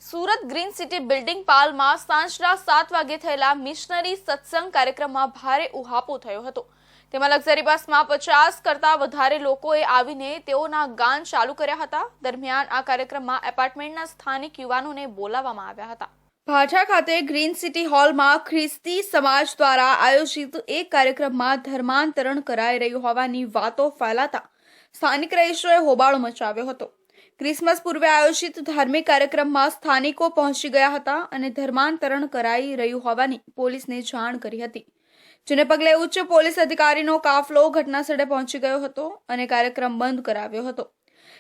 Surat green city building પાલમાં સાંજના 7 વાગે થયેલા મિશનરી સત્સંગ કાર્યક્રમમાં ભારે ઉહાપો થયો હતો। તેમાં લક્ઝરી બસમાં 50 કરતા વધારે લોકોએ આવીને તેઓના ગાન ચાલુ કર્યા હતા। દરમિયાન આ કાર્યક્રમમાં એપાર્ટમેન્ટના સ્થાનિક યુવાનોને બોલાવવામાં આવ્યા હતા। ભાઠા ખાતે ગ્રીન સિટી હોલમાં ખ્રિસ્તી સમાજ દ્વારા આયોજિત એક કાર્યક્રમમાં ધર્માંતરણ કરાઈ રહ્યું હોવાની વાતો ફેલાતા સ્થાનિક રહીશોએ હોબાળો મચાવ્યો હતો। ક્રિસમસ પૂર્વે આયોજિત ધાર્મિક કાર્યક્રમમાં સ્થાનિકો પહોંચી ગયા હતા અને ધર્માંતરણ કરાઈ રહ્યું હોવાની પોલીસને જાણ કરી હતી, જેને પગલે ઉચ્ચ પોલીસ અધિકારીનો કાફલો ઘટનાસ્થળે પહોંચી ગયો હતો અને કાર્યક્રમ બંધ કરાવ્યો હતો।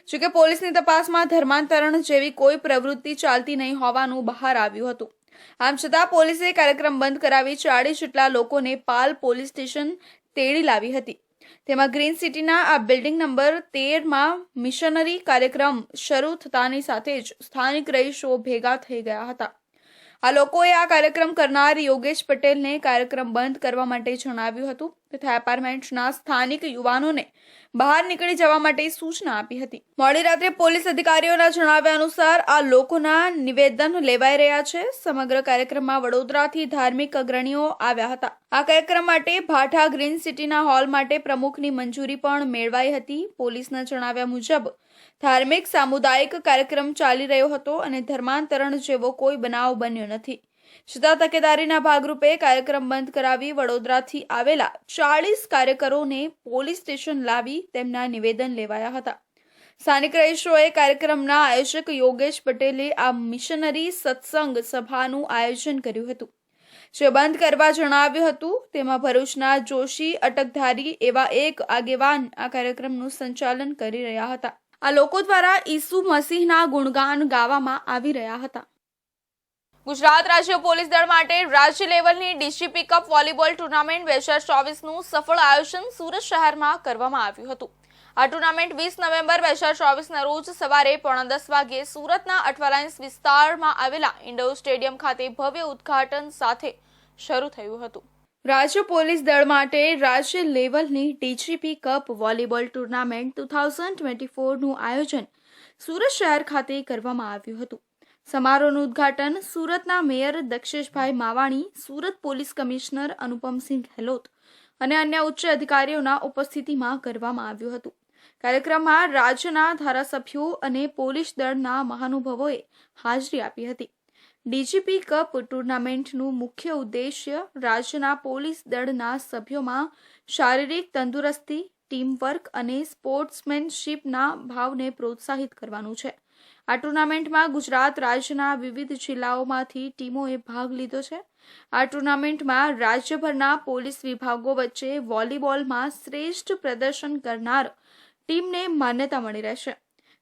જોકે પોલીસની તપાસમાં ધર્માંતરણ જેવી કોઈ પ્રવૃત્તિ ચાલતી નહીં હોવાનું બહાર આવ્યું હતું। આમ છતાં પોલીસે કાર્યક્રમ બંધ કરાવી 40 જેટલા લોકોને પાલ પોલીસ સ્ટેશન તેડી લાવી હતી। તેમાં ગ્રીન સિટીના આ બિલ્ડિંગ નંબર 13માં મિશનરી કાર્યક્રમ શરૂ થતાની સાથે જ સ્થાનિક રહીશો ભેગા થઈ ગયા હતા। આ લોકોએ આ કાર્યક્રમ કરનાર યોગેશ પટેલને કાર્યક્રમ બંધ કરવા માટે જણાવ્યું હતું તથા એપાર્ટમેન્ટના સ્થાનિક યુવાનોને બહાર નીકળી જવા માટે સૂચના આપી હતી। મોડી રાત્રે પોલીસ અધિકારીઓના જણાવ્યા અનુસાર આ લોકોના નિવેદન લેવાઈ રહ્યા છે। સમગ્ર કાર્યક્રમમાં વડોદરાથી ધાર્મિક અગ્રણીઓ આવ્યા હતા। આ કાર્યક્રમ માટે ભાઠા ગ્રીન સિટીના હોલ માટે પ્રમુખની મંજૂરી પણ મેળવાઈ હતી। પોલીસના જણાવ્યા મુજબ ધાર્મિક સામુદાયિક કાર્યક્રમ ચાલી રહ્યો હતો અને ધર્માંતરણ જેવો કોઈ બનાવ બન્યો નથી, છતાં તકેદારીના ભાગરૂપે કાર્યક્રમ બંધ કરાવી વડોદરાથી આવેલા 40 કાર્યકરોને પોલીસ સ્ટેશન લાવી તેમના નિવેદન લેવાયા હતા। સ્થાનિક રહીશોએ કાર્યક્રમના આયોજક યોગેશ પટેલે આ મિશનરી સત્સંગ સભાનું આયોજન કર્યું હતું, જે બંધ કરવા જણાવ્યું હતું। તેમાં ભરૂચના જોશી અટકધારી એવા એક આગેવાન આ કાર્યક્રમનું સંચાલન કરી રહ્યા હતા। આ લોકો દ્વારા ઈસુ મસીહના ગુણગાન ગાવામાં આવી રહ્યા હતા। ગુજરાત રાજ્ય પોલીસ દળ માટે રાજ્ય લેવલની ડીજીપી કપ વોલીબોલ ટુર્નામેન્ટ 2024નું સફળ આયોજન સુરત શહેરમાં કરવામાં આવ્યું હતું। આ ટુર્નામેન્ટ 20 નવેમ્બર 2024ના રોજ સવારે 9:30 વાગ્યે સુરતના અઠવાલાઇન્સ વિસ્તારમાં આવેલા ઇન્ડોર સ્ટેડિયમ ખાતે ભવ્ય ઉદ્ઘાટન સાથે શરૂ થયું હતું। રાજ્ય પોલીસ દળ માટે રાજ્ય લેવલની ડીજીપી કપ વોલીબોલ ટુર્નામેન્ટ 2024નું આયોજન સુરત શહેર ખાતે કરવામાં આવ્યું હતું। સમારોહનું ઉદ્ઘાટન સુરતના mayor Daksheshbhai Mavani, Surat police commissioner Anupamsinh Gehlot અને અન્ય ઉચ્ચ અધિકારીઓના ઉપસ્થિતિમાં કરવામાં આવ્યું હતું। કાર્યક્રમમાં રાજ્યના ધારાસભ્યો અને પોલીસ દળના મહાનુભાવોએ હાજરી આપી હતી। ડીજીપી કપ ટુર્નામેન્ટનું મુખ્ય ઉદ્દેશ્ય રાજ્યના પોલીસ દળના સભ્યોમાં શારીરિક તંદુરસ્તી, ટીમવર્ક અને સ્પોર્ટ્સમેનશીપના ભાવને પ્રોત્સાહિત કરવાનું છે। આ ટુર્નામેન્ટમાં ગુજરાત રાજ્યના વિવિધ જિલ્લાઓમાંથી ટીમોએ ભાગ લીધો છે। આ ટુર્નામેન્ટમાં રાજ્યભરના પોલીસ વિભાગો વચ્ચે વોલીબોલમાં શ્રેષ્ઠ પ્રદર્શન કરનાર ટીમને માન્યતા મળી રહેશે।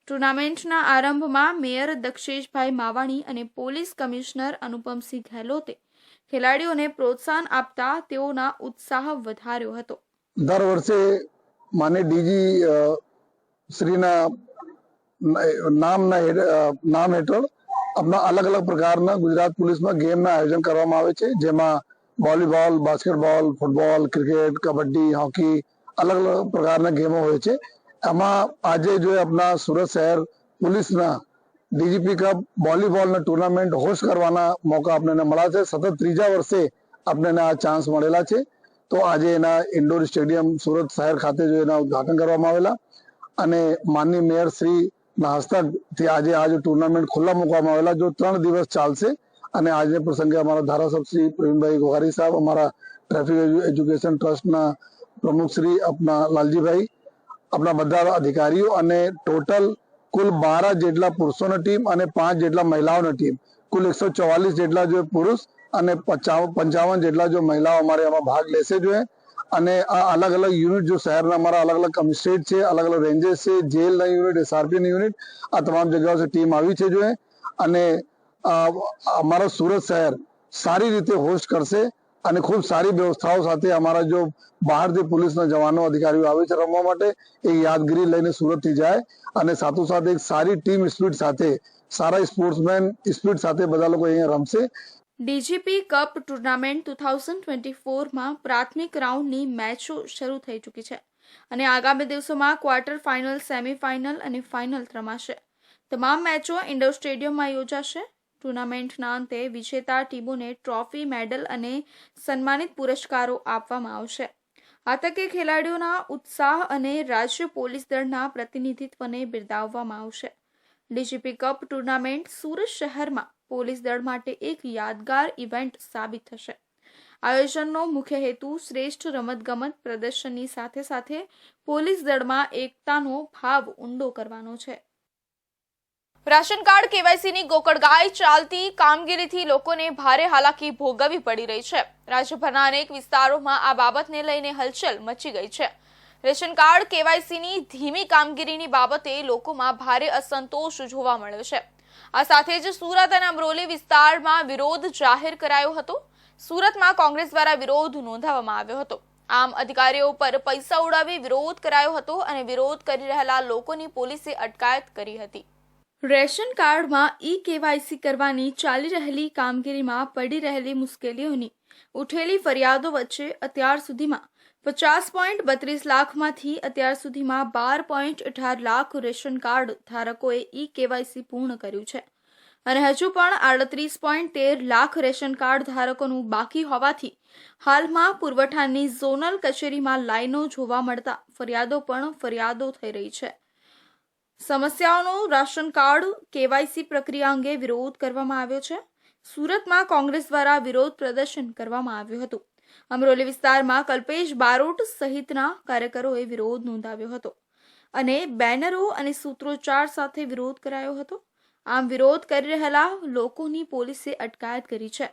ટુર્નામેન્ટના આરંભમાં મેયર દક્ષેશભાઈ માવાણી અને પોલીસ કમિશનર અનુપમસિંહ ગેહલોતે ખેલાડીઓને પ્રોત્સાહન આપતા તેઓના ઉત્સાહ વધાર્યો હતો। દર વર્ષે માન્ય ડીજી શ્રીના નામ હેઠળ આપણા અલગ અલગ પ્રકારના ગુજરાત પોલીસમાં ગેમના આયોજન કરવામાં આવે છે, જેમાં volleyball, basketball, football, cricket, kabaddi, hockey અલગ અલગ પ્રકારના ગેમો હોય છે। આમાં આજે જો આપણા સુરત શહેર પોલીસના ડીજીપી કપ વોલીબોલના ટુર્નામેન્ટ હોસ્ટ કરવાના મોકા આપણને મળ્યા છે। સતત 3જા વર્ષે આપણને આ ચાન્સ મળેલા છે, તો આજે એના ઇન્ડોર સ્ટેડિયમ સુરત શહેર ખાતે જો એના ઉદ્ઘાટન કરવામાં આવેલા અને માનનીય મેયર શ્રીના હસ્તકથી આજે આ ટુર્નામેન્ટ ખુલ્લા મૂકવામાં આવેલા, જો 3 દિવસ ચાલશે। અને આજે પ્રસંગે અમારા ધારાસભ્ય શ્રી પ્રવીણભાઈ ગોહારી સાહેબ, અમારા ટ્રાફિક એજ્યુકેશન ટ્રસ્ટના પ્રમુખ શ્રી આપણા લાલજીભાઈ, આપણા બધા અધિકારીઓ અને ટોટલ કુલ 12 જેટલા પુરુષોની ટીમ અને 5 જેટલા મહિલાઓની ટીમ, કુલ 144 જેટલા જો પુરુષ અને 55 જેટલા જો મહિલાઓ અમારે આમાં ભાગ લેશે જોઈએ। અને આ અલગ અલગ યુનિટ જો શહેરના અમારા અલગ અલગ કમિશનરેટ છે, અલગ અલગ રેન્જેસ છે, જેલના યુનિટ, એસઆરપીની યુનિટ, આ તમામ જગ્યાઓથી ટીમ આવી છે જોઈએ। અને અમારા સુરત શહેર સારી રીતે હોસ્ટ કરશે અને ખૂબ સારી વ્યવસ્થાઓ સાથે અમારા જો બહારથી પોલીસના જવાનો અધિકારીઓ આવે છે રમવા માટે, એ યાદગીરી લઈને સુરતથી જાય અને સાથોસાથ એક સારી ટીમ સ્પિરિટ સાથે, સારા સ્પોર્ટ્સમેન સ્પિરિટ સાથે બધા લોકો અહીંયા રમશે। ડીજીપી કપ ટુર્નામેન્ટ 2024માં પ્રાથમિક રાઉન્ડની મેચો શરૂ થઈ ચૂકી છે અને આગામી દિવસોમાં ક્વાર્ટર ફાઇનલ, સેમીફાઇનલ અને ફાઇનલ રમાશે। તમામ મેચો ઇન્ડોર સ્ટેડિયમમાં યોજાશે। ટુર્નામેન્ટના અંતે વિજેતા ટીમોને ટ્રોફી, મેડલ અને સન્માનિત પુરસ્કારો આપવામાં આવશે. આ તકે ખેલાડીઓના ઉત્સાહ અને રાજ્ય પોલીસ દળના પ્રતિનિધિત્વને બિરદાવવામાં આવશે. ડીજીપી કપ ટુર્નામેન્ટ સુરત શહેરમાં પોલીસ દળ માટે એક યાદગાર ઇવેન્ટ સાબિત થશે. આયોજનનો મુખ્ય હેતુ શ્રેષ્ઠ રમતગમત પ્રદર્શનની સાથે સાથે પોલીસ દળમાં એકતાનો ભાવ ઊંડો કરવાનો છે. રાશન કાર્ડ કેવાયસીની ગોકળગાય ચાલતી કામગીરીથી લોકોને ભારે હાલાકી ભોગવવી પડી રહી છે. રાજ્યભરના અનેક વિસ્તારોમાં આ બાબતને લઈને હલચલ મચી ગઈ છે. રેશન કાર્ડ કેવાયસીની ધીમી કામગીરીની બાબતે લોકોમાં ભારે અસંતોષ જોવા મળ્યો છે. આ સાથે જ સુરત અને અમરોલી વિસ્તારમાં વિરોધ જાહેર કરાયો હતો. સુરતમાં કોંગ્રેસ દ્વારા વિરોધ નોંધાવવામાં આવ્યો હતો. આમ અધિકારીઓ પર પૈસા ઉડાવી વિરોધ કરાયો હતો અને વિરોધ કરી રહેલા લોકોની પોલીસે અટકાયત કરી હતી. રેશન કાર્ડમાં ઈ-કેવાયસી કરવાની ચાલી રહેલી કામગીરીમાં પડી રહેલી મુશ્કેલીઓની ઉઠેલી ફરિયાદો વચ્ચે અત્યાર સુધીમાં 50.32 લાખમાંથી અત્યાર સુધીમાં 12.18 લાખ રેશન કાર્ડ ધારકોએ ઈ-કેવાયસી પૂર્ણ કર્યું છે અને હજુ પણ 38.13 લાખ રેશન કાર્ડ ધારકોનું બાકી હોવાથી હાલમાં પુરવઠાની ઝોનલ કચેરીમાં લાઈનો જોવા મળતા ફરિયાદો થઈ રહી છે. સમસ્યાઓનો રાશન કાર્ડ કેવાયસી પ્રક્રિયા અંગે વિરોધ કરવામાં આવ્યો છે. સુરતમાં કોંગ્રેસ દ્વારા વિરોધ પ્રદર્શન કરવામાં આવ્યું હતું. અમરોલી વિસ્તારમાં કલ્પેશ બારોટ સહિતના કાર્યકરોએ વિરોધ નોંધાવ્યો હતો અને બેનરો અને સૂત્રોચ્ચાર સાથે વિરોધ કરાયો હતો. આમ વિરોધ કરી રહેલા લોકોની પોલીસે અટકાયત કરી છે.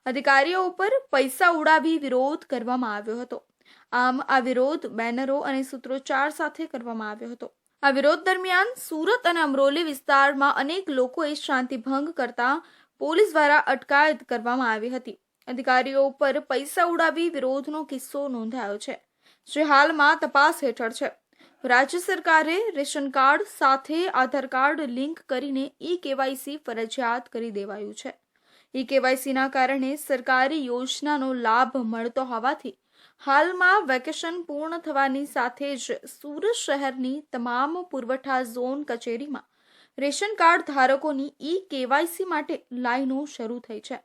અધિકારીઓ ઉપર પૈસા ઉડાવી વિરોધ કરવામાં આવ્યો હતો. આમ આ વિરોધ બેનરો અને સૂત્રોચ્ચાર સાથે કરવામાં આવ્યો હતો. આ વિરોધ દરમિયાન સુરત અને અમરોલી વિસ્તારમાં અનેક લોકોએ શાંતિભંગ કરતા પોલીસ દ્વારા અટકાયત કરવામાં આવી હતી. અધિકારીઓ ઉપર પૈસા ઉડાવી વિરોધનો કિસ્સો નોંધાયો છે, જે હાલમાં તપાસ હેઠળ છે. રાજ્ય સરકારે રેશન કાર્ડ સાથે આધાર કાર્ડ લિંક કરીને ઈ-કેવાયસી ફરજિયાત કરી દેવાયું છે. ઈ-કેવાયસીના કારણે સરકારી યોજનાનો લાભ મળતો હોવાથી હાલમાં વેકેશન પૂર્ણ થવાની સાથે જ સુરત શહેરની તમામ પુરવઠા ઝોન કચેરીમાં રેશન કાર્ડ ધારકોની ઈ-કેવાયસી માટે લાઈનો શરૂ થઈ છે.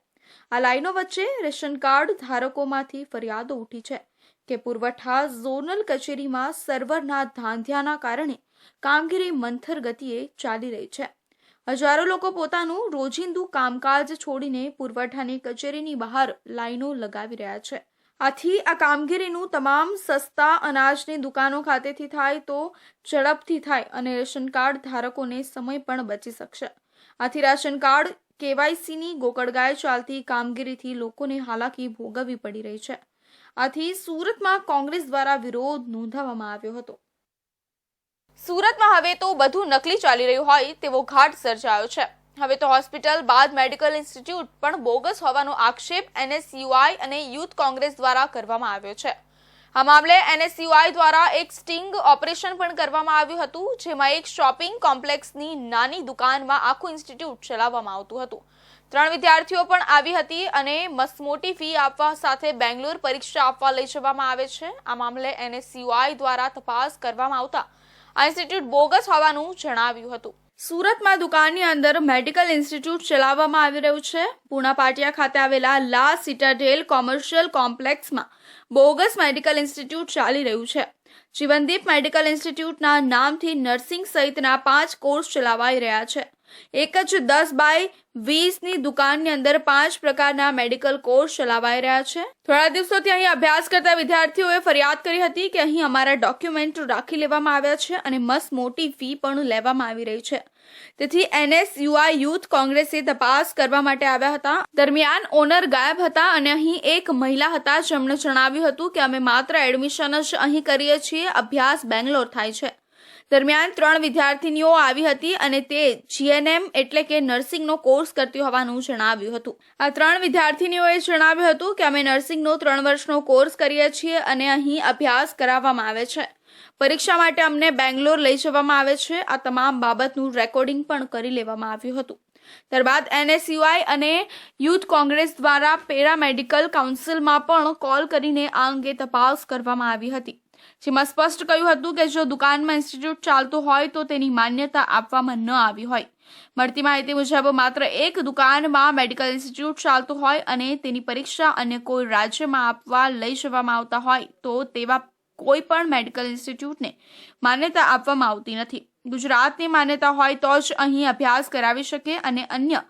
આ લાઈનો વચ્ચે રેશન કાર્ડ ધારકોમાંથી ફરિયાદો ઉઠી છે કે પુરવઠા ઝોનલ કચેરીમાં સર્વરના ધાંધિયાના કારણે કામગીરી મંથર ગતિએ ચાલી રહી છે. હજારો લોકો પોતાનું રોજિંદુ કામકાજ છોડીને પુરવઠાની કચેરીની બહાર લાઈનો લગાવી રહ્યા છે. આથી આ કામગીરીનું તમામ સસ્તા અનાજની દુકાનો ખાતેથી થાય તો ઝડપથી થાય અને રેશન કાર્ડ ધારકોને સમય પણ બચી શકશે. આથી રાશન કાર્ડ કેવાયસીની ગોકળગાય ચાલતી કામગીરીથી લોકોને હાલાકી ભોગવવી પડી રહી છે. આથી સુરતમાં કોંગ્રેસ દ્વારા વિરોધ નોંધાવવામાં આવ્યો હતો. સુરતમાં હવે તો બધું નકલી ચાલી રહ્યું હોય તેવો ઘાટ સર્જાયો છે. હવે તો હોસ્પિટલ બાદ મેડિકલ ઇન્સ્ટિટ્યૂટ પણ બોગસ હોવાનો આક્ષેપ NSUI અને યુથ કોંગ્રેસ દ્વારા કરવામાં આવ્યો છે. આ મામલે NSUI દ્વારા એક સ્ટિંગ ઓપરેશન પણ કરવામાં આવ્યું હતું, જેમાં એક શોપિંગ કોમ્પ્લેક્સની નાની દુકાનમાં આખું ઇન્સ્ટિટ્યૂટ ચલાવવામાં આવતું હતું. 3 વિદ્યાર્થીઓ પણ આવી હતી અને મસમોટી ફી આપવા સાથે બેંગ્લોર પરીક્ષા આપવા લઈ જવામાં આવે છે. આ મામલે NSUI દ્વારા તપાસ કરવામાં આવતા આ ઇન્સ્ટિટ્યૂટ બોગસ હોવાનું જણાવ્યું હતું. સુરતમાં દુકાનની અંદર મેડિકલ ઇન્સ્ટિટ્યૂટ ચલાવવામાં આવી રહ્યું છે. પૂણા પાટિયા ખાતે આવેલા લા સિટાડેલ કોમર્શિયલ કોમ્પ્લેક્સમાં બોગસ મેડિકલ ઇન્સ્ટિટ્યૂટ ચાલી રહ્યું છે. જીવનદીપ મેડિકલ ઇન્સ્ટિટ્યૂટના નામથી નર્સિંગ સહિતના 5 કોર્સ ચલાવાઈ રહ્યા છે. એક જ 10x20ની દુકાનની અંદર 5 પ્રકારના મેડિકલ કોર્સ ચલાવાઈ રહ્યા છે. થોડા દિવસોથી અહીં અભ્યાસ કરતા વિદ્યાર્થીઓએ ફરિયાદ કરી હતી કે અહીં અમારા ડોક્યુમેન્ટ રાખી લેવામાં આવ્યા છે અને મસ્ત મોટી ફી પણ લેવામાં આવી રહી છે. તેથી NSUI યુથ કોંગ્રેસે તપાસ કરવા માટે આવ્યા હતા. દરમિયાન ઓનર ગાયબ હતા અને અહીં એક મહિલા હતા, જેમણે જણાવ્યું હતું કે અમે માત્ર એડમિશન જ અહીં કરીએ છીએ, અભ્યાસ બેંગ્લોર થાય છે. દરમિયાન 3 વિદ્યાર્થીનીઓ આવી હતી અને તે GNM એટલે કે નર્સિંગનો કોર્સ કરતી હોવાનું જણાવ્યું હતું. આ 3 વિદ્યાર્થીનીઓએ જણાવ્યું હતું કે અમે નર્સિંગનો 3 વર્ષનો કોર્સ કરીએ છીએ અને અહીં અભ્યાસ કરાવવામાં આવે છે. પરીક્ષા માટે અમને બેંગ્લોર લઈ જવામાં આવે છે. આ તમામ બાબતનું રેકોર્ડિંગ પણ કરી લેવામાં આવ્યું હતું. ત્યારબાદ NSUI અને યુથ કોંગ્રેસ દ્વારા પેરામેડિકલ કાઉન્સિલમાં પણ કોલ કરીને આ અંગે તપાસ કરવામાં આવી હતી, જેમાં સ્પષ્ટ કહ્યું હતું કે જો દુકાનમાં ઇન્સ્ટિટ્યૂટ ચાલતું હોય તો તેની માન્યતા આપવામાં ન આવી હોય મળતી માહિતી મુજબ માત્ર એક દુકાનમાં મેડિકલ ઇન્સ્ટિટ્યૂટ ચાલતું હોય અને તેની પરીક્ષા અન્ય કોઈ રાજ્યમાં આપવા લઈ જવામાં આવતા હોય તો તેવા કોઈ પણ મેડિકલ ઇન્સ્ટિટ્યૂટને માન્યતા આપવામાં આવતી નથી. ગુજરાતની માન્યતા હોય તો જ અહીં અભ્યાસ કરાવી શકે અને અન્ય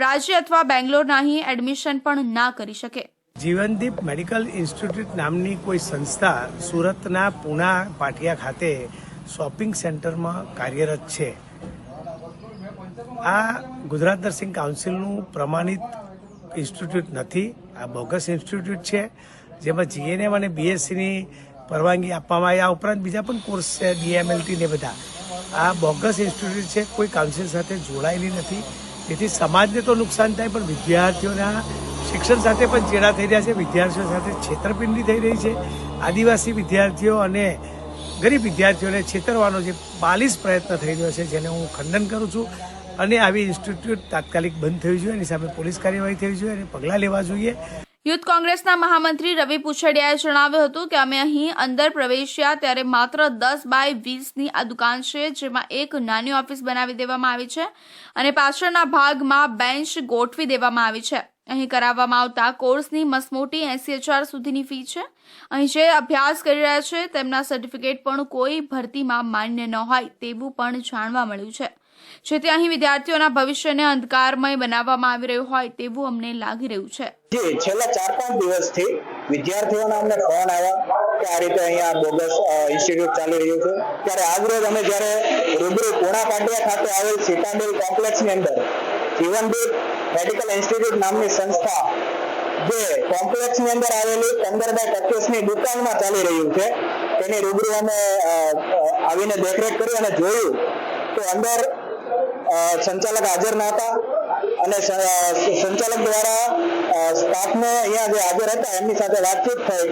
રાજ્ય અથવા બેંગ્લોરના અહીં એડમિશન પણ ના કરી શકે. જીવનદીપ મેડિકલ ઇન્સ્ટિટ્યૂટ નામની કોઈ સંસ્થા સુરતના પૂના પાટિયા ખાતે શોપિંગ સેન્ટરમાં કાર્યરત છે. આ ગુજરાત નર્સિંગ કાઉન્સિલનું પ્રમાણિત ઇન્સ્ટિટ્યૂટ નથી. આ બોગસ ઇન્સ્ટિટ્યૂટ છે જેમાં જીએનએમ અને બીએસસીની પરવાનગી આપવામાં આવી. આ ઉપરાંત બીજા પણ કોર્સ છે, ડીએમએલટી ને બધા. આ બોગસ ઇન્સ્ટિટ્યૂટ છે, કોઈ કાઉન્સિલ સાથે જોડાયેલી નથી. તેથી સમાજને તો નુકસાન થાય પણ વિદ્યાર્થીઓના શિક્ષણ સાથે પણ ચેડા થઈ રહ્યા છે. વિદ્યાર્થીઓ સાથે છેતરપિંડી થઈ રહી છે. આદિવાસી વિદ્યાર્થીઓ અને ગરીબ વિદ્યાર્થીઓને છેતરવાનો જે બાલિશ પ્રયત્ન થઈ રહ્યો છે જેને હું ખંડન કરું છું અને આવી ઇન્સ્ટિટ્યૂટ તાત્કાલિક બંધ થવી જોઈએ, એની સામે પોલીસ કાર્યવાહી થવી જોઈએ અને પગલાં લેવા જોઈએ. યુથ કોંગ્રેસના મહામંત્રી રવિ પુછડિયાએ જણાવ્યું હતું કે અમે અહીં અંદર પ્રવેશ્યા ત્યારે માત્ર 10 બાય 20ની આ દુકાન છે જેમાં એક નાની ઓફિસ બનાવી દેવામાં આવી છે અને પાછળના ભાગમાં બેન્ચ ગોઠવી દેવામાં આવી છે. અહીં કરાવવામાં આવતા કોર્સની મસમોટી 80,000 સુધીની ફી છે. અહીં જે અભ્યાસ કરી રહ્યા છે તેમના સર્ટિફિકેટ પણ કોઈ ભરતીમાં માન્ય ન હોય તેવું પણ જાણવા મળ્યું છે. જેથી અહીં વિદ્યાર્થીઓના ભવિષ્યને અંધકારમય બનાવવામાં આવી રહ્યું હોય તેવું અમને લાગી રહ્યું છે. છેલ્લા 4-5 દિવસથી વિદ્યાર્થીઓના અમને ફોન આવ્યા કે આ રીતે અહીંયા બોગસ ઇન્સ્ટિટ્યૂટ ચાલી રહ્યું છે. ત્યારે આજરોજ અમે જ્યારે રૂબરૂ પૂણા પાટિયા ખાતે આવેલ સિટાડેલ કોમ્પ્લેક્સની અંદર જીવનદીપ મેડિકલ ઇન્સ્ટિટ્યૂટ નામની સંસ્થા જે કોમ્પ્લેક્સની અંદર આવેલી 15 બાય 25ની દુકાનમાં ચાલી રહ્યું છે તેની રૂબરૂ અમે આવીને દેખરેખ કરી અને જોયું તો અંદર સંચાલક હાજર ન હતા અને સંચાલક દ્વારા સ્ટાફને અહીંયા જે હાજર હતા એમની સાથે વાતચીત થઈ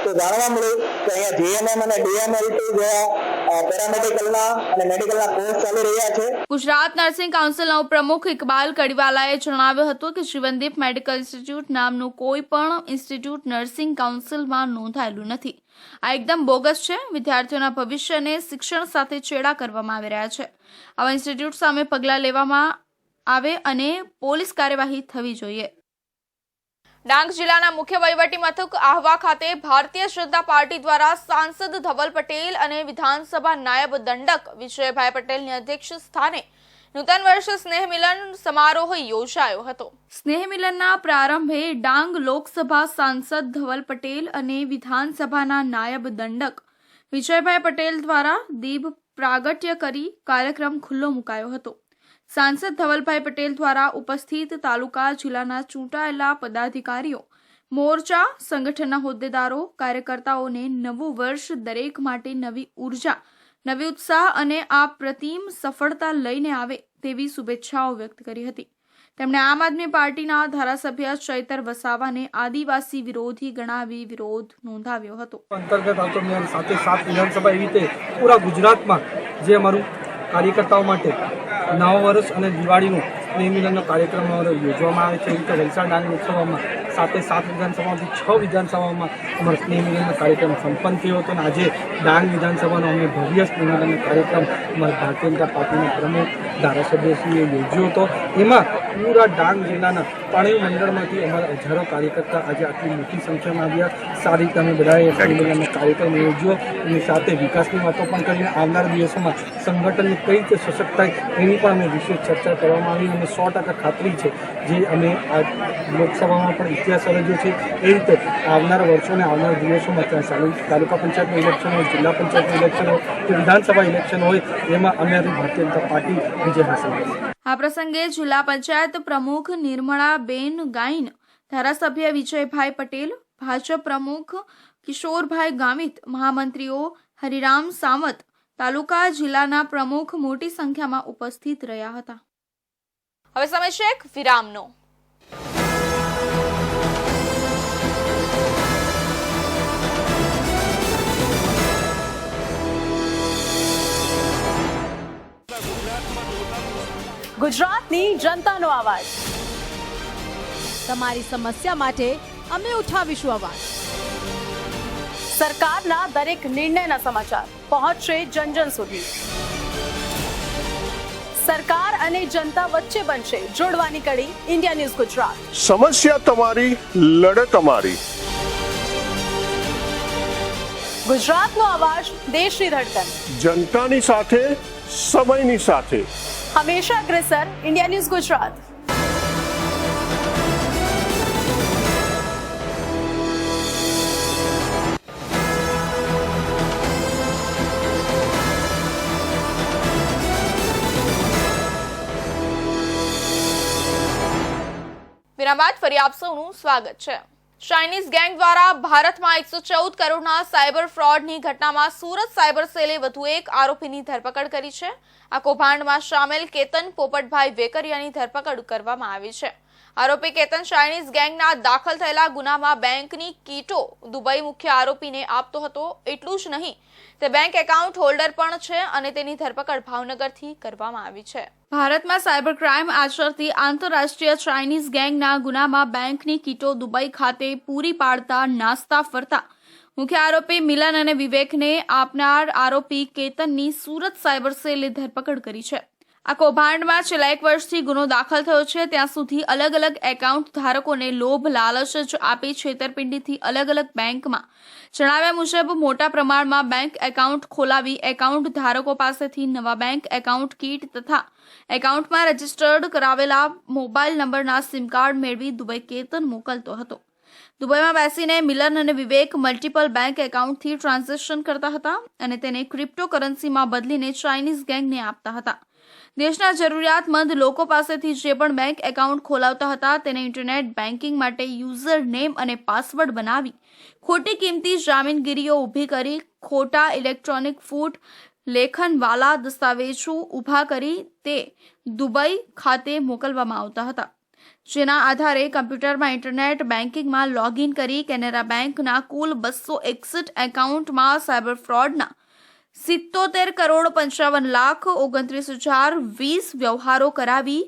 તો જાણવા મળ્યું કે અહીંયા જીએનએમ અને ડીએમએલટી જેવા પેરામેડિકલના અને મેડિકલના કોર્સ ચાલી રહ્યા છે. ગુજરાત નર્સિંગ કાઉન્સિલના ઉપપ્રમુખ ઇકબાલ કડીવાલાએ જણાવ્યું હતું કે જીવનદીપ મેડિકલ ઇન્સ્ટિટ્યૂટ નામનું કોઈ પણ ઇન્સ્ટિટ્યૂટ નર્સિંગ કાઉન્સિલમાં નોંધાયેલું નથી. આ એકદમ બોગસ છે. વિદ્યાર્થીઓના ભવિષ્યને શિક્ષણ સાથે ચેડા કરવામાં આવી રહ્યા છે. આવા ઇન્સ્ટિટ્યૂટ સામે પગલાં લેવામાં આવે અને પોલીસ કાર્યવાહી થવી જોઈએ. ડાંગ જિલ્લાના મુખ્ય વહીવટી મથક આહવા ખાતે ભારતીય જનતા પાર્ટી દ્વારા સાંસદ ધવલ પટેલ અને વિધાનસભા નાયબ દંડક વિજયભાઈ પટેલની અધ્યક્ષ સ્થાને નૂતન વર્ષ સ્નેહ મિલન સમારોહ યોજાયો હતો. સ્નેહ મિલનના પ્રારંભે ડાંગ લોકસભા સાંસદ ધવલ પટેલ અને વિધાનસભાના નાયબ દંડક વિજયભાઈ પટેલ દ્વારા દીપ પ્રાગટ્ય કરી કાર્યક્રમ ખુલ્લો મુકાયો હતો. સાંસદ ધવલભાઈ પટેલ દ્વારા ઉપસ્થિત તાલુકા જિલ્લાના ચૂંટાયેલા પદાધિકારીઓ, મોરચા, સંગઠનના હોદ્દેદારો, કાર્યકર્તાઓને નવું વર્ષ દરેક માટે નવી ઉર્જા, નવી ઉત્સાહ અને આ પ્રતિમ સફળતા લઈને આવે તેવી શુભેચ્છાઓ વ્યક્ત કરી હતી. તેમણે આમ આદમી પાર્ટીના ધારાસભ્ય ચૈતર વસાવાને આદિવાસી વિરોધી ગણાવી વિરોધ નોંધાવ્યો હતો. અંતર્ગત આવતો સાથે 7 વિધાનસભા એવી રીતે પૂરા ગુજરાતમાં જે અમારું કાર્યકર્તાઓ માટે નવા વર્ષ અને દિવાળીનું સ્નેહ મિલનનો કાર્યક્રમ યોજવામાં આવે છે. એ રીતે વલસાડ ડાંગ લોકસભામાં 7 વિધાનસભામાંથી 6 વિધાનસભામાં અમારો સ્નેહ મિલનનો કાર્યક્રમ સંપન્ન થયો હતો અને આજે ડાંગ વિધાનસભાનો અમે ભવ્ય સ્નેહ મિલનનો કાર્યક્રમ અમારા ભારતીય જનતા પાર્ટીના પ્રમુખ ધારાસભ્યશ્રીએ યોજ્યો હતો. એમાં પૂરા ડાંગ જિલ્લાના ત્રણેય મંડળમાંથી અમારા હજારો કાર્યકર્તા આજે આટલી મોટી સંખ્યામાં આવ્યા. સારી રીતે અમે બધાએ સ્નેહ મિલનનો કાર્યક્રમ યોજ્યો. એની સાથે વિકાસની વાતો પણ કરીને આવનારા દિવસોમાં સંગઠનને કઈ રીતે સશક્ત થાય એની પણ અમે વિશેષ ચર્ચા કરવામાં આવી અને 100% ખાતરી છે જે અમે આ લોકસભામાં પણ ઇતિહાસ સર્જ્યો છે એ રીતે આવનારા વર્ષોને આવનારા દિવસોમાં ત્યાં તાલુકા પંચાયતનું ઇલેક્શન હોય, જિલ્લા પંચાયતનું ઇલેક્શન હોય કે વિધાનસભા ઇલેક્શન હોય એમાં અમારી ભારતીય જનતા પાર્ટી વિજય હાંસલ કરશે. આ પ્રસંગે જિલ્લા પંચાયત પ્રમુખ નિર્મળાબેન ગાઈન, ધારાસભ્ય વિજયભાઈ પટેલ, ભાજપ પ્રમુખ કિશોરભાઈ ગામિત, મહામંત્રીઓ હરિરામ સાવંત, તાલુકા જિલ્લાના પ્રમુખ મોટી સંખ્યામાં ઉપસ્થિત રહ્યા હતા. હવે સમય છે એક વિરામનો. ગુજરાતની જનતાનો અવાજ. તમારી સમસ્યા માટે અમે ઉઠાવીશું અવાજ. સરકારના દરેક નિર્ણયના સમાચાર પહોંચશે જન જન સુધી. સરકાર અને જનતા વચ્ચે બનશે જોડવાની કડી ઇન્ડિયા ન્યૂઝ ગુજરાત. સમસ્યા તમારી, લડત અમારી. ગુજરાતનો અવાજ, દેશની ધડકન. જનતાની સાથે, સમયની સાથે. હંમેશા અગ્રેસર ઇન્ડિયા ન્યૂઝ ગુજરાત. વિરામ બાદ ફરી આપ સૌનું સ્વાગત છે. ચાઇનીઝ ગેંગ દ્વારા ભારતમાં 114 કરોડના સાયબર ફ્રોડની ઘટનામાં સુરત સાયબર સેલે વધુ એક આરોપીની ધરપકડ કરી છે. આ કૌભાંડમાં સામેલ કેતન પોપટભાઈ વેકરિયાની ધરપકડ કરવામાં આવી છે. આરોપી કેતન ચાઇનીઝ ગેંગના દાખલ થયેલા ગુનામાં બેંકની કીટો દુબઈ મુખ્ય આરોપીને આપતો હતો. એટલું જ નહીં, તે બેંક એકાઉન્ટ હોલ્ડર પણ છે અને તેની ધરપકડ ભાવનગરથી કરવામાં આવી છે. ભારતમાં સાયબર ક્રાઇમ આચરતી આંતરરાષ્ટ્રીય ચાઇનીઝ ગેંગના ગુનામાં બેંકની કીટો દુબઈ ખાતે પૂરી પાડતા નાસ્તા ફરતા મુખ્ય આરોપી મિલન અને વિવેકને આપનાર આરોપી કેતનની સુરત સાયબર સેલે ધરપકડ કરી છે. આ કૌભાંડમાં છેલ્લા 1 વર્ષથી ગુનો દાખલ થયો છે. ત્યાં સુધી અલગ અલગ એકાઉન્ટ ધારકોને લોભ લાલચ જ આપી છેતરપિંડીથી અલગ અલગ બેંકમાં જણાવ્યા મુજબ મોટા પ્રમાણમાં બેંક એકાઉન્ટ ખોલાવી એકાઉન્ટ ધારકો પાસેથી નવા બેંક એકાઉન્ટ કીટ તથા એકાઉન્ટમાં રજીસ્ટર્ડ કરાવેલા મોબાઈલ નંબરના સિમ કાર્ડ મેળવી દુબઈ કેતન મોકલતો હતો. દુબઈમાં બેસીને મિલન અને વિવેક મલ્ટિપલ બેંક એકાઉન્ટથી ટ્રાન્ઝેક્શન કરતા હતા અને તેને ક્રિપ્ટોકરન્સીમાં બદલીને ચાઇનીઝ ગેંગને આપતા હતા. દેશના જરૂરિયાતમંદ લોકો પાસેથી જે પણ બેંક એકાઉન્ટ ખોલાવતા હતા તેને ઇન્ટરનેટ બેન્કિંગ માટે યુઝર નેમ અને પાસવર્ડ બનાવી ખોટી કિંમતી જામીનગીરીઓ ઊભી કરી ખોટા ઇલેક્ટ્રોનિક ફૂટ લેખનવાલા દસ્તાવેજો ઊભા કરી તે દુબઈ ખાતે મોકલવામાં આવતા હતા. જેના આધારે કમ્પ્યુટરમાં ઇન્ટરનેટ બેન્કિંગમાં લોગિન કરી કેનેરા બેંકના કુલ 261 એકાઉન્ટમાં સાયબર ફ્રોડના 77 કરોડ 55 લાખ 29,020 વ્યવહારો કરાવી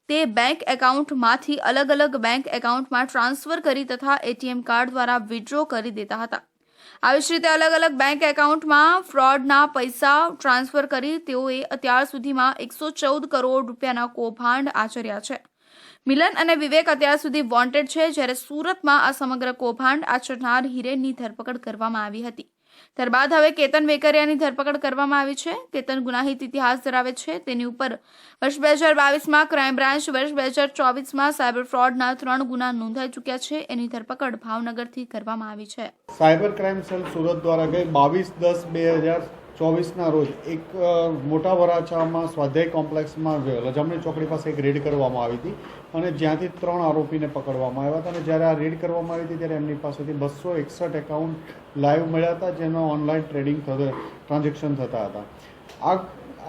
તે બેંક એકાઉન્ટમાંથી અલગ અલગ બેંક એકાઉન્ટમાં ટ્રાન્સફર કરી તથા એટીએમ કાર્ડ દ્વારા વિડ્રો કરી દેતા હતા. આવી જ રીતે અલગ અલગ બેંક એકાઉન્ટમાં ફ્રોડના પૈસા ટ્રાન્સફર કરી તેઓએ અત્યાર સુધીમાં 114 કરોડ રૂપિયાના કૌભાંડ આચર્યા છે. મિલન અને વિવેક અત્યાર સુધી વોન્ટેડ છે, જ્યારે સુરતમાં આ સમગ્ર કૌભાંડ આચરનાર હિરેનની ધરપકડ કરવામાં આવી હતી. ત્યારબાદ હવે કેતન વેકરિયાની ધરપકડ કરવામાં આવી છે. કેતન ગુનાહિત ઇતિહાસ ધરાવે છે. તેની ઉપર વર્ષ 2022માં ક્રાઇમ બ્રાન્ચ, વર્ષ 2024માં સાયબર ફ્રોડના 3 ગુના નોંધાઈ ચૂક્યા છે. એની ધરપકડ ભાવનગરથી કરવામાં આવી છે. સાયબર ક્રાઇમ સેલ સુરત દ્વારા ગઈ 22/10/2024ના રોજ એક મોટા વરાછામાં સ્વાધ્યાય કોમ્પ્લેક્સમાં લજામણી ચોકડી પાસે એક રેડ કરવામાં આવી હતી અને જ્યાંથી 3 આરોપીને પકડવામાં આવ્યા હતા. અને જ્યારે આ રેડ કરવામાં આવી હતી ત્યારે એમની પાસેથી 261 એકાઉન્ટ લાઈવ મળ્યા હતા, જેનો ઓનલાઈન ટ્રાન્ઝેક્શન થતા હતા.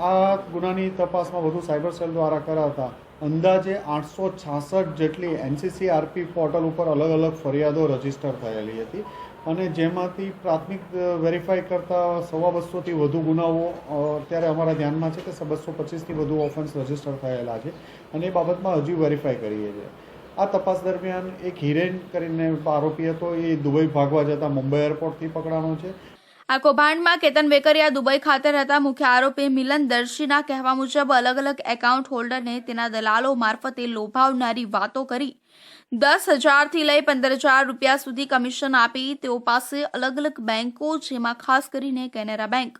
આ ગુનાની તપાસમાં વધુ સાયબર સેલ દ્વારા કરાતા અંદાજે 866 જેટલી NCCRP પોર્ટલ ઉપર અલગ અલગ ફરિયાદો રજીસ્ટર થયેલી હતી અને જેમાંથી પ્રાથમિક વેરીફાઈ કરતા 250થી વધુ ગુનાઓ અત્યારે અમારા ધ્યાનમાં છે કે 225થી વધુ ઓફેન્સ રજીસ્ટર થયેલા છે અને એ બાબતમાં હજુ વેરીફાઈ કરીએ છીએ. આ તપાસ દરમિયાન એક હિરેન કરીને આરોપી હતો, એ દુબઈ ભાગવા જતા મુંબઈ એરપોર્ટથી પકડાનો છે. આ કૌભાંડમાં કેતન વેકરિયા દુબઈ ખાતે રહેતા મુખ્ય આરોપી મિલન દર્શીના કહેવા મુજબ અલગ અલગ એકાઉન્ટ હોલ્ડરને તેના દલાલો મારફતે લોભાવનારી વાતો કરી 10,000થી લઈ 15,000 રૂપિયા સુધી કમિશન આપી તેઓ પાસે અલગ અલગ બેંકો, જેમાં ખાસ કરીને Canara bank,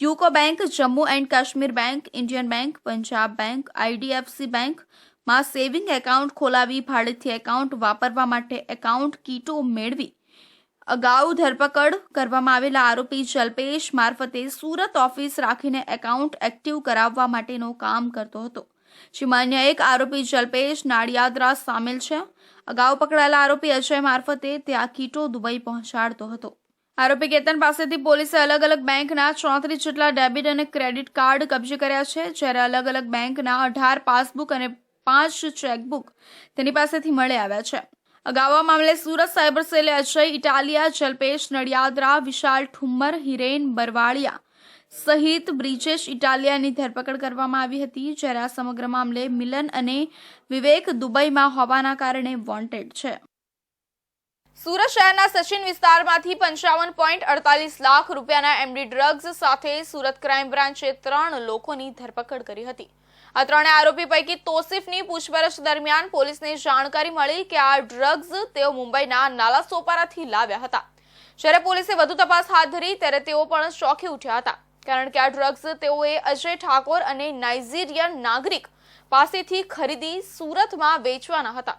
UCO bank, Jammu and Kashmir bank, Indian bank, Punjab bank, IDFC બેંકમાં સેવિંગ એકાઉન્ટ ખોલાવી ભાડેથી એકાઉન્ટ વાપરવા માટે એકાઉન્ટ કીટો મેળવી અગાઉ ધરપકડ કરવામાં આવેલા આરોપી જલ્પેશ મારફતે સુરત ઓફિસ રાખીને એકાઉન્ટ એક્ટિવ કરાવવા માટેનું કામ કરતો હતો. જેમાં અન્ય એક આરોપી જલ્પેશ નાડિયાદરા સામેલ છે. અગાઉ પકડાયેલા આરોપી અજય મારફતે તે આ કીટો દુબઈ પહોંચાડતો હતો. આરોપી કેતન પાસેથી પોલીસે અલગ અલગ બેંકના 34 જેટલા ડેબિટ અને ક્રેડિટ કાર્ડ કબજે કર્યા છે, જ્યારે અલગ અલગ બેંકના 18 પાસબુક અને 5 ચેકબુક તેની પાસેથી મળી આવ્યા છે. અગાઉ આ મામલે સુરત સાયબર સેલે અજય ઇટાલિયા, જલ્પેશ નડિયાદરા, વિશાલ ઠુમ્મર, હિરેન બરવાળિયા સહિત બ્રિજેશ ઇટાલિયાની ધરપકડ કરવામાં આવી હતી. જ્યારે આ સમગ્ર મામલે મિલન અને વિવેક દુબઈમાં હોવાના કારણે વોન્ટેડ છે. સુરત શહેરના સચિન વિસ્તારમાંથી 55.48 લાખ રૂપિયાના MD ડ્રગ્સ સાથે સુરત ક્રાઇમ બ્રાન્ચે 3 લોકોની ધરપકડ કરી હતી. આ ત્રણેય આરોપી પૈકી તોસીફની પૂછપરછ દરમિયાન પોલીસને જાણકારી મળી કે આ ડ્રગ્સ તેઓ મુંબઈના નાલાસોપારાથી લાવ્યા હતા. જ્યારે પોલીસે વધુ તપાસ હાથ ધરી ત્યારે તેઓ પણ ચોંકી ઉઠ્યા હતા, કારણ કે આ ડ્રગ્સ તેઓએ અજય ઠાકોર અને નાઇજીરિયન નાગરિક પાસેથી ખરીદી સુરતમાં વેચવાના હતા.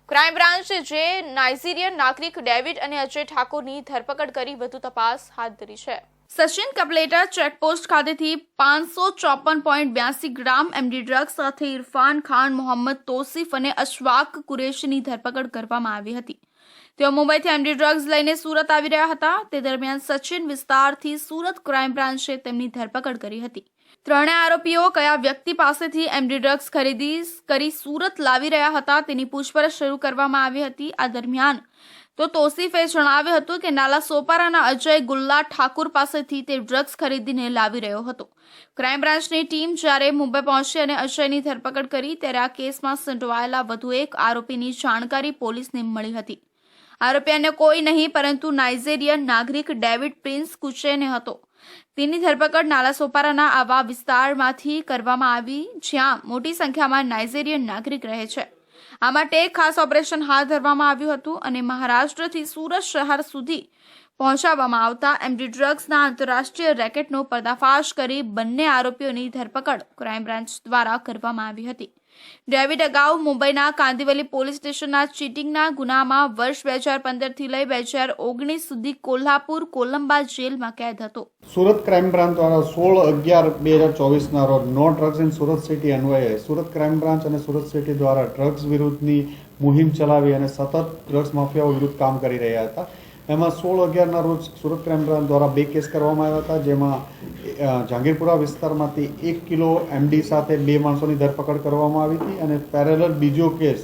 ક્રાઇમ બ્રાન્ચે જે નાઇજીરિયન નાગરિક ડેવિડ અને અજય ઠાકોરની ધરપકડ કરી વધુ તપાસ હાથ ધરી છે. સચિન કપલેટા ચેકપોસ્ટ ખાતેથી 554.82 ગ્રામ એમડી ડ્રગ્સ સાથે ઇરફાન ખાન, મોહમ્મદ તોસીફ અને અશફાક કુરેશીની ધરપકડ કરવામાં આવી હતી. તેઓ મુંબઈથી એમડી ડ્રગ્સ લઈને સુરત આવી રહ્યા હતા. તે દરમિયાન સચિન વિસ્તારથી સુરત ક્રાઇમ બ્રાન્ચે તેમની ધરપકડ કરી હતી. ત્રણેય આરોપીઓ કયા વ્યક્તિ પાસેથી એમડી ડ્રગ્સ ખરીદી કરી સુરત લાવી રહ્યા હતા તેની પૂછપરછ શરૂ કરવામાં આવી હતી. આ દરમિયાન તો તોસીફે જણાવ્યું હતું કે નાલા સોપારાના અજય ગુલ્લા ઠાકુર પાસેથી તે ડ્રગ્સ ખરીદીને લાવી રહ્યો હતો. ક્રાઇમ બ્રાન્ચની ટીમ જ્યારે મુંબઈ પહોંચી અને અજયની ધરપકડ કરી ત્યારે આ કેસમાં સંડોવાયેલા વધુ એક આરોપીની જાણકારી પોલીસને મળી હતી. આરોપી અન્ય કોઈ નહીં પરંતુ નાઇજીરિયન નાગરિક ડેવિડ પ્રિન્સ કુચેને હતો. તેની ધરપકડ નાલાસોપારાના આવા વિસ્તારમાંથી કરવામાં આવી જ્યાં મોટી સંખ્યામાં નાઇજીરિયન નાગરિક રહે છે. આ માટે એક ખાસ ઓપરેશન હાથ ધરવામાં આવ્યું હતું અને મહારાષ્ટ્રથી સુરત શહેર સુધી પહોંચાડવામાં આવતા એમડી ડ્રગ્સના આંતરરાષ્ટ્રીય રેકેટનો પર્દાફાશ કરી બંને આરોપીઓની ધરપકડ ક્રાઇમ બ્રાન્ચ દ્વારા કરવામાં આવી હતી. ડેવિડ અગાઉ મુંબઈના કાંદિવલી પોલીસ સ્ટેશનના ચીટિંગના ગુનામાં વર્ષ 2015 થી લઈ 2019 સુધી કોલ્હાપુર કોલંબા જેલમાં કેદ હતો. સુરત ક્રાઇમ બ્રાન્ચ દ્વારા 16/11/2024 રોજ no drugs in Surat city અન્વયે સુરત ક્રાઇમ બ્રાન્ચ અને સુરત સિટી દ્વારા ડ્રગ્સ વિરુદ્ધની મુહિમ ચલાવી અને સતત ડ્રગ્સ માફિયાઓ વિરુદ્ધ કામ કરી રહ્યા હતા. એમાં 16/11 રોજ સુરત ક્રાઇમ બ્રાન્ચ દ્વારા 2 કેસ કરવામાં આવ્યા હતા, જેમાં જહાંગીરપુરા વિસ્તારમાંથી 1 કિલો એમડી સાથે 2 માણસોની ધરપકડ કરવામાં આવી હતી અને પેરેલલ બીજો કેસ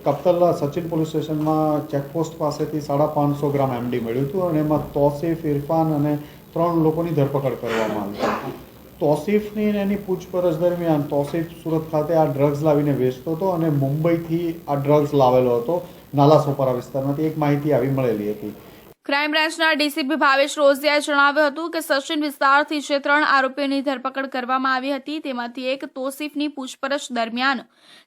કપ્તલા સચિન પોલીસ સ્ટેશનમાં ચેકપોસ્ટ પાસેથી 550 ગ્રામ એમડી મળ્યું હતું અને એમાં તોસીફ, ઇરફાન અને 3 લોકોની ધરપકડ કરવામાં આવી હતી. તોસીફની એની પૂછપરછ દરમિયાન તોસીફ સુરત ખાતે આ ડ્રગ્સ લાવીને વેચતો હતો અને મુંબઈથી આ ડ્રગ્સ લાવેલો હતો નાલાસોપારા વિસ્તારમાંથી. એક માહિતી આવી મળેલી હતી. ક્રાઇમ બ્રાન્ચના ડીસીપી ભાવેશ રોઝિયાએ જણાવ્યું હતું કે સચિન વિસ્તારથી જે 3 આરોપીઓની ધરપકડ કરવામાં આવી હતી તેમાંથી એક તોસીફની પૂછપરછ દરમિયાન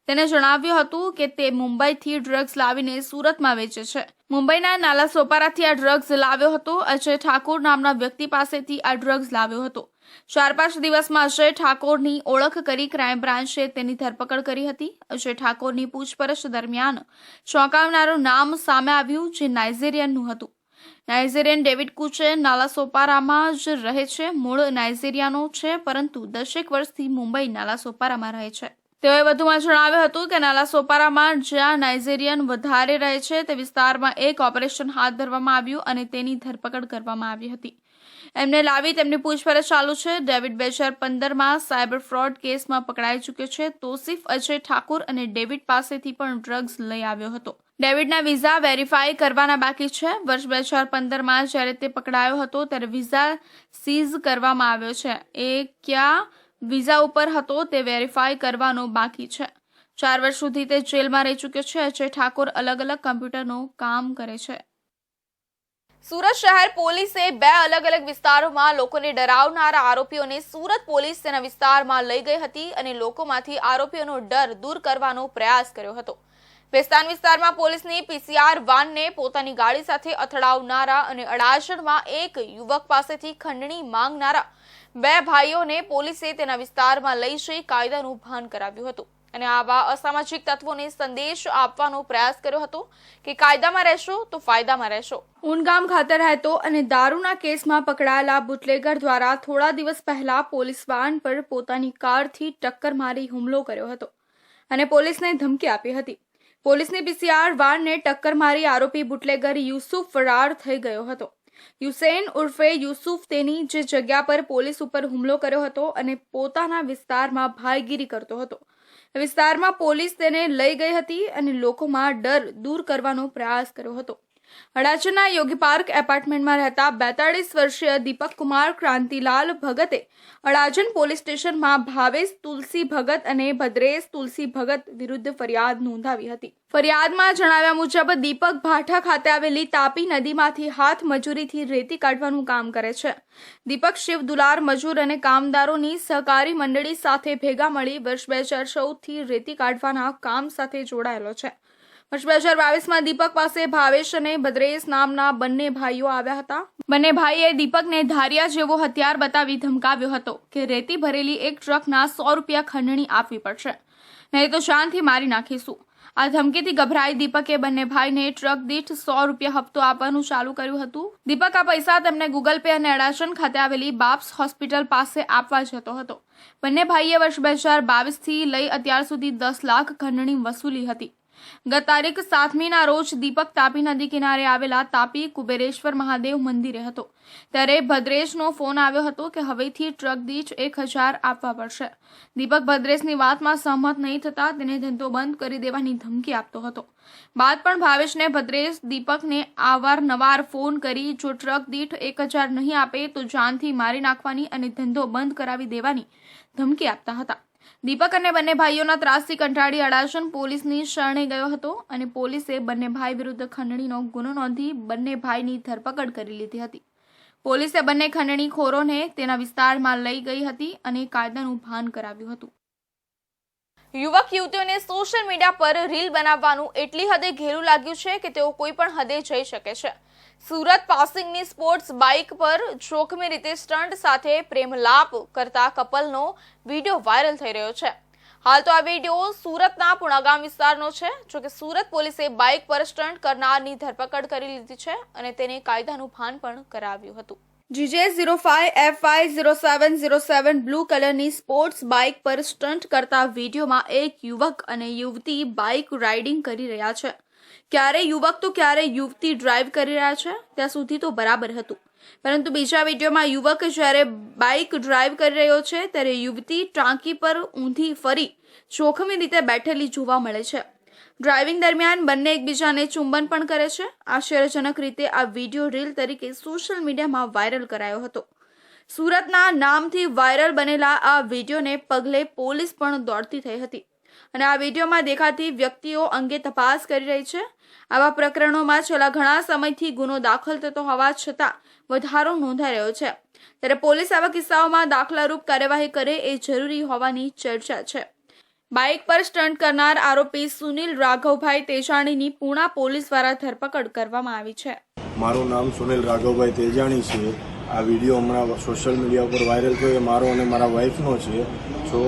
તેને જણાવ્યું હતું કે તે મુંબઈથી ડ્રગ્સ લાવીને સુરતમાં વેચે છે. મુંબઈના નાલાસોપારાથી આ ડ્રગ્સ લાવ્યો હતો. અજય ઠાકોર નામના વ્યક્તિ પાસેથી આ ડ્રગ્સ લાવ્યો હતો. 4-5 દિવસમાં અજય ઠાકોરની ઓળખ કરી ક્રાઇમ બ્રાન્ચે તેની ધરપકડ કરી હતી. અજય ઠાકોરની પૂછપરછ દરમિયાન ચોંકાવનારું નામ સામે આવ્યું જે નાઇજીરિયનનું હતું. નાઇજીરિયન ડેવિડ કુચે નાલાસોપારામાં જ રહે છે. મૂળ નાઇજીરિયાનો છે પરંતુ 10 વર્ષથી મુંબઈ નાલાસોપારામાં રહે છે. તેઓએ વધુમાં જણાવ્યું હતું કે નાલાસોપારામાં જ્યાં નાઇજીરિયન વધારે રહે છે તે વિસ્તારમાં એક ઓપરેશન હાથ ધરવામાં આવ્યું અને તેની ધરપકડ કરવામાં આવી હતી. એમને લાવી તેમની પૂછપરછ ચાલુ છે. ડેવિડ 2015માં સાયબર ફ્રોડ કેસમાં પકડાઈ ચૂક્યો છે. તોસીફ અજય ઠાકોર અને ડેવિડ પાસેથી પણ ડ્રગ્સ લઈ આવ્યો હતો. ડેવિડના વિઝા વેરીફાઈ કરવાના બાકી છે. વર્ષ 2015માં જ્યારે તે પકડાયો હતો ત્યારે વિઝા સીઝ કરવામાં આવ્યો છે. એ ક્યાં વિઝા ઉપર હતો તે વેરીફાઈ કરવાનો બાકી છે. 4 વર્ષ સુધી તે જેલમાં રહી ચૂક્યો છે. અજય ઠાકોર અલગ અલગ કમ્પ્યુટરનું કામ કરે છે. સુરત શહેર પોલીસે 2 અલગ અલગ વિસ્તારોમાં લોકોને ડરાવનારા આરોપીઓને સુરત પોલીસ તેના વિસ્તારમાં લઈ ગઈ હતી અને લોકોમાંથી આરોપીઓનો ડર દૂર કરવાનો પ્રયાસ કર્યો હતો. વેસ્તાન વિસ્તારમાં પોલીસની પીસીઆર વાનને પોતાની ગાડી સાથે અથડાવનારા અને અડાજણમાં એક યુવક પાસેથી ખંડણી માંગનારા 2 ભાઈઓને પોલીસે તેના વિસ્તારમાં લઈ જઈ કાયદાનું ભાન કરાવ્યું હતું અને આવા અસામાજિક તત્વોને સંદેશ આપવાનો પ્રયાસ કર્યો હતો કે કાયદામાં રહેશો તો ફાયદામાં રહેશો. ઉનગામ ખાતે રહેતો અને દારૂના કેસમાં પકડાયેલા બુટલેગર દ્વારા થોડા દિવસ પહેલા પોલીસ વાન પર પોતાની કારથી ટક્કર મારી હુમલો કર્યો હતો અને પોલીસને ધમકી આપી હતી. પોલીસની પીસીઆર વાનને ટક્કર મારી આરોપી બુટલેગર યુસુફ ફરાર થઈ ગયો હતો. યુસેન ઉર્ફે યુસુફ તેની જે જગ્યા પર પોલીસ ઉપર હુમલો કર્યો હતો અને પોતાના વિસ્તારમાં ભાઈગીરી કરતો હતો. વિસ્તારમાં પોલીસ તેને લઈ ગઈ હતી અને લોકોમાં ડર દૂર કરવાનો પ્રયાસ કર્યો હતો. અડાજણના યોગી પાર્ક એપાર્ટમેન્ટમાં રહેતા 42 વર્ષીય દીપક કુમાર ક્રાંતિલાલ ભગતે અડાજણ પોલીસ સ્ટેશનમાં ભાવેશ તુલસી ભગત અને ભદ્રેશ તુલસી ભગત વિરુદ્ધ ફરિયાદ નોંધાવી હતી. ફરિયાદમાં જણાવ્યા મુજબ દીપક ભાઠા ખાતે આવેલી તાપી નદીમાંથી હાથ મજૂરીથી રેતી કાઢવાનું કામ કરે છે. દીપક શિવ દુલાર મજૂર અને કામદારોની સહકારી મંડળી સાથે ભેગા મળી વર્ષ 2014થી રેતી કાઢવાના કામ સાથે જોડાયેલો છે. વર્ષ 2022માં દીપક પાસે ભાવેશ અને ભદ્રેશ નામના બંને ભાઈઓ આવ્યા હતા. બંને ભાઈએ દીપકને ધારિયા જેવો હથિયાર બતાવી ધમકાવ્યો હતો કે રેતી ભરેલી એક ટ્રકના 100 રૂપિયા ખંડણી આપવી પડશે, નહીં તો જાનથી મારી નાખીશું. આ ધમકીથી ગભરાઈ દીપકે બંને ભાઈને ટ્રક દીઠ 100 રૂપિયા હપ્તો આપવાનું ચાલુ કર્યું હતું. દીપક આ પૈસા તેમને ગૂગલ પે અને અડાજણ ખાતે આવેલી બાપ્સ હોસ્પિટલ પાસે આપવા જતો હતો. બંને ભાઈએ વર્ષ 2022થી લઈ અત્યાર સુધી 10 લાખ ખંડણી વસૂલી હતી. ગત તારીખ 7મીના રોજ દીપક તાપી નદી કિનારે આવેલા તાપી કુબેરેશ્વર મહાદેવ મંદિરે હતો. ત્યારે ભદ્રેશનો ફોન આવ્યો હતો કે હવેથી ટ્રક દીઠ 1000 આપવા પડશે. દીપક ભદ્રેશની વાતમાં સહમત નહીં થતા તેને ધંધો બંધ કરી દેવાની ધમકી આપતો હતો. બાદ પણ ભાવેશને ભદ્રેશ દીપકને અવારનવાર ફોન કરી જો ટ્રક દીઠ 1000 નહીં આપે તો જાનથી મારી નાખવાની અને ધંધો બંધ કરાવી દેવાની ધમકી આપતા હતા. દીપક અને બંને ભાઈઓના ત્રાસથી કંટાળી અડાજણ પોલીસની શરણે ગયો હતો અને પોલીસે બંને ભાઈ વિરુદ્ધ ખંડણીનો ગુનો નોંધી બંને ભાઈની ધરપકડ કરી લીધી હતી. પોલીસે બંને ખંડણીખોરોને તેના વિસ્તારમાં લઈ ગઈ હતી અને કાયદાનું ભાન કરાવ્યું હતું. યુવક યુવતીઓને સોશિયલ મીડિયા પર રીલ બનાવવાનું એટલી હદે ઘેરું લાગ્યું છે કે તેઓ કોઈ પણ હદે જઈ શકે છે. સુરત પાસિંગની સ્પોર્ટ્સ બાઇક પર જોખમી રીતે સ્ટન્ટ સાથે પ્રેમલાપ કરતા કપલનો વિડીયો વાયરલ થઈ રહ્યો છે. હાલ તો આ વિડીયો સુરતના પુણાગામ વિસ્તારનો છે. જોકે સુરત પોલીસે બાઇક પર સ્ટન્ટ કરનારની ધરપકડ કરી લીધી છે અને તેને કાયદાનું ભાન પણ કરાવ્યું હતું. GJ05FY0707 બ્લુ કલરની સ્પોર્ટ્સ બાઇક પર સ્ટન્ટ કરતા વિડીયોમાં એક યુવક અને યુવતી બાઇક રાઇડિંગ કરી રહ્યા છે. ક્યારે યુવક તો ક્યારે યુવતી ડ્રાઈવ કરી રહ્યા છે ત્યાં સુધી તો બરાબર હતું, પરંતુ બીજા વિડીયોમાં યુવક જ્યારે બાઇક ડ્રાઈવ કરી રહ્યો છે ત્યારે યુવતી ટાંકી પર ઊંધી ફરી જોખમી રીતે બેઠેલી જોવા મળે છે. ડ્રાઇવિંગ દરમિયાન બંને એકબીજાને ચુંબન પણ કરે છે. આશ્ચર્યજનક રીતે આ વિડીયો રીલ તરીકે સોશિયલ મીડિયામાં વાયરલ કરાયો હતો. સુરતના નામથી વાયરલ બનેલા આ વિડીયોને પગલે પોલીસ પણ દોડતી થઈ હતી અને આ વિડીયોમાં દેખાતી વ્યક્તિઓ અંગે તપાસ કરી રહી છે. આવા પ્રકરણોમાં છેલ્લા ઘણા સમયથી ગુનો દાખલ થતો હોવા છતાં વધારો નોંધાઈ રહ્યો છે. ત્યારે પોલીસ આવા કિસ્સાઓમાં દાખલારૂપ કાર્યવાહી કરે એ જરૂરી હોવાની ચર્ચા છે. બાઇક પર સ્ટન્ટ કરનાર આરોપી સુનિલ રાઘવભાઈ તેજાણીની પૂણા પોલીસ દ્વારા ધરપકડ કરવામાં આવી છે. મારું નામ સુનિલ રાઘવભાઈ તેજાણી છે. આ વિડીયો હમણાં સોશિયલ મીડિયા ઉપર વાયરલ થયો એ મારો અને મારા વાઈફનો છે. સો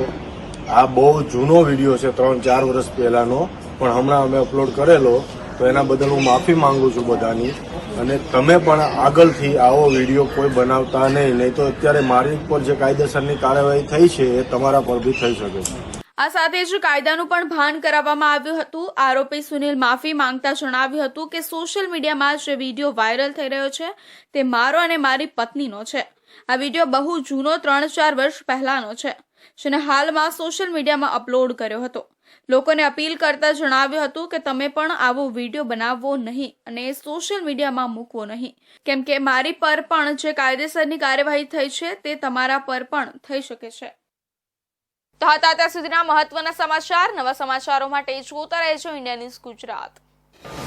આ બહુ જૂનો વિડીયો છે, 3-4 વર્ષ પહેલાનો, પણ હમણાં અમે અપલોડ કરેલો, તો એના બદલ હું માફી માંગુ છું બધાની. અને તમે પણ આગળથી આવો વિડીયો કોઈ બનાવતા નહીં તો અત્યારે મારી પર જે કાયદેસરની કાર્યવાહી થઈ છે એ તમારા પર બી થઈ શકે છે. આ સાથે જ કાયદાનું પણ ભાન કરાવવામાં આવ્યું હતું. આરોપી સુનિલ માફી માંગતા જણાવ્યું હતું કે સોશિયલ મીડિયામાં જે વિડીયો વાયરલ થઈ રહ્યો છે તે મારો અને મારી પત્નીનો છે. આ વિડીયો બહુ જૂનો 3-4 વર્ષ પહેલાનો છે, જેને હાલમાં સોશિયલ મીડિયામાં અપલોડ કર્યો હતો. લોકોને અપીલ કરતા જણાવ્યું હતું કે તમે પણ આવો વિડીયો બનાવવો નહીં અને સોશિયલ મીડિયામાં મૂકવો નહીં, કેમ કે મારી પર પણ જે કાયદેસરની કાર્યવાહી થઈ છે તે તમારા પર પણ થઈ શકે છે. તો હતા ત્યાં સુધીના મહત્વના સમાચાર. નવા સમાચારો માટે જોતા રહેજો ઇન્ડિયા ન્યૂઝ ગુજરાત.